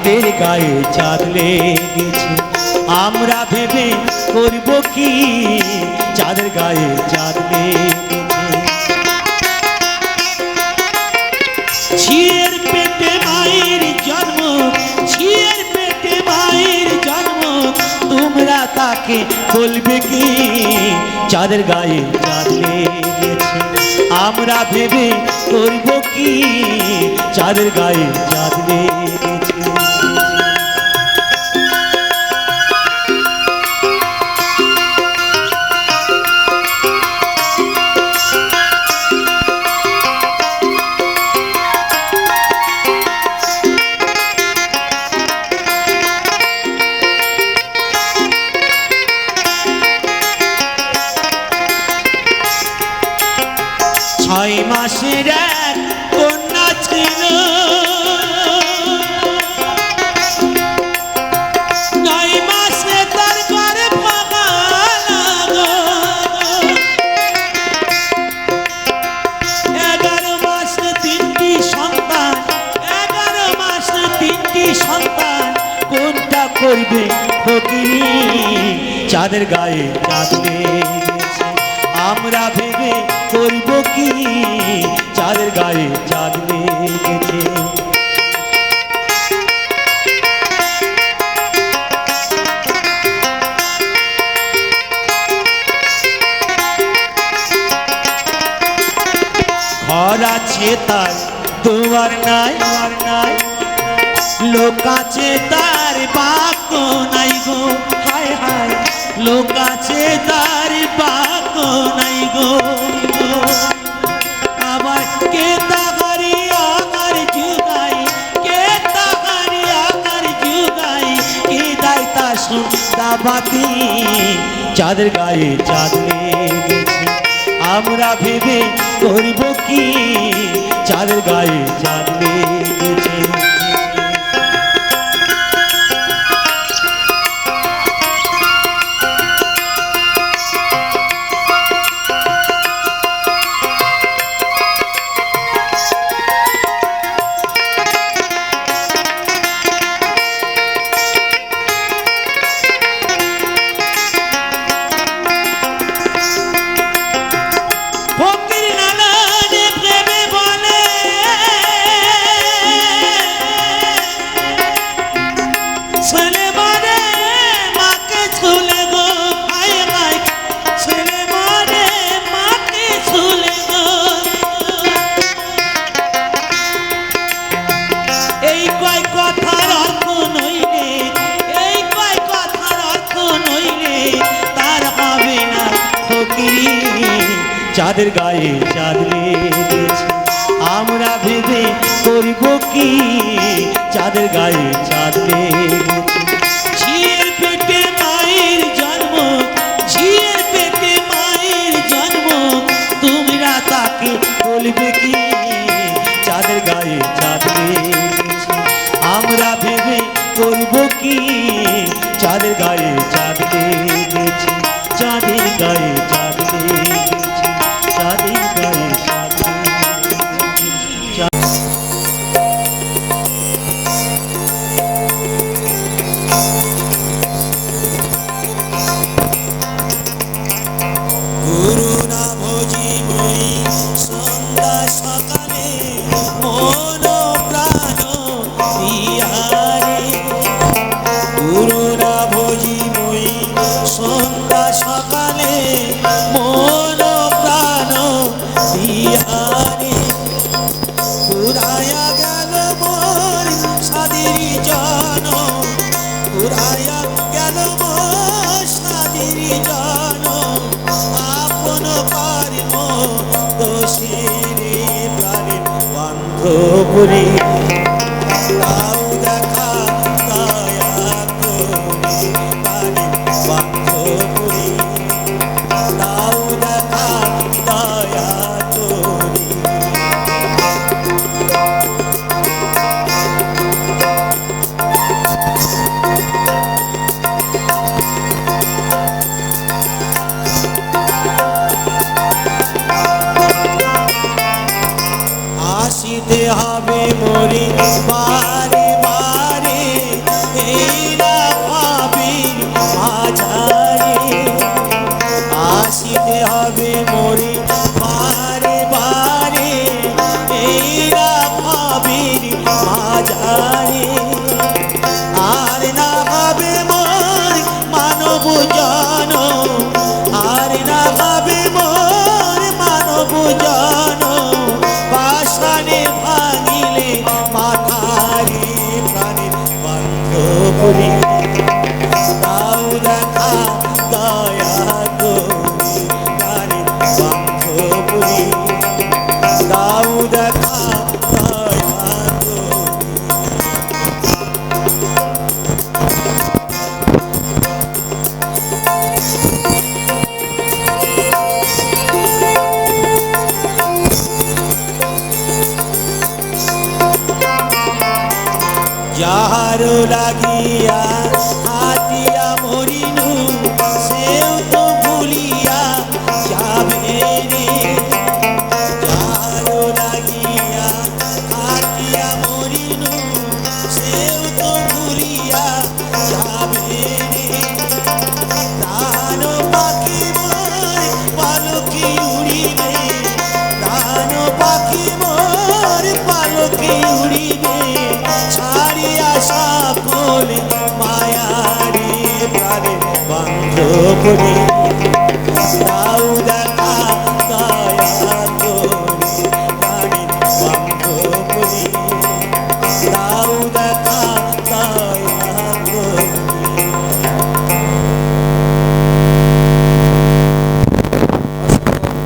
চাঁদের গায়ে চাঁদ লেগেছে আমরা ভেবে করব কি চাঁদের গায়ে চাঁদ লেগেছে ঝিয়ের পেটে মায়ের জন্ম ঝিয়ের পেটে মায়ের জন্ম তোমরা তাকে বলবে কি চাঁদের গায়ে চাঁদ লেগেছে আমরা ভেবে করব কি চাঁদের গায়ে চাঁদ লেগেছে ছয় মাসের এক কন্যা ছিল নয় মাসে তার ঘরে ফাঁকা লাগো 11 মাসে 3টি সন্তান 11 মাসে 3টি সন্তান কোনটা করবে ফকিরি চাঁদের গায়ে চাঁদ লেগেছে আমরা ভেবে করব কি চাঁদের গায়ে চাঁদ লেগেছে ঘর আছে তার দুয়ার নাই লোক আছে তার বাক নাই গো হায় হায় লোক আছে তার বাক নাই গো আবার কে তাগারি আকার জুগাই কে তাগারি আকার জুগাই কে দায়তা সুন্দা বাতি চাঁদের গায়ে চাঁদ লেগেছে আমরা ভেবে করব কি চাঁদের গায়ে চাঁদ লেগেছে চাঁদের গায়ে চাঁদ লেগেছে আমরা ভেবে করব কি চাঁদের গায়ে চাঁদ লেগেছে ঝিয়ের পেটে মায়ের জন্ম ঝিয়ের পেটে মায়ের জন্ম তোমরা তাকে বলবে কি চাঁদের গায়ে চাঁদ লেগেছে আমরা ভেবে করব কি চাঁদের গায়ে চাঁদ লেগেছে চাঁদের গায়ে চাঁদ লেগেছে চাঁদের গায়ে চাঁদ গুরু না ভোজি মই সন্ধ্যা সকালে মন প্রাণ দিয়ারে গুরু না ভোজি মই সন্ধ্যা সকালে মন প্রাণ দিয়ারে পুরায়া গেল মোর সাদিরি জন পুরায়া গেল মোর সাদিরি জন আপন পারিম দোষীরে প্রাণে বান্ধবরে তাও দেখা দয়া করে প্রাণে বান্ধবরে তাও দেখা দয়া করে আসিতে হবে মরি লাগিয়া হাতিয়া মরিনু সেও তো ভুলিয়া যাবে রে জানো লাগিয়া হাতিয়া মরিনু সেও তো ভুলিয়া যাবে রে প্রাণ পাখি মোর পালকি উড়িবে প্রাণ পাখি মোর পালকি উড়িবে ছাড়িয়া সকল মায়ারি প্রাণে বন্ধ করে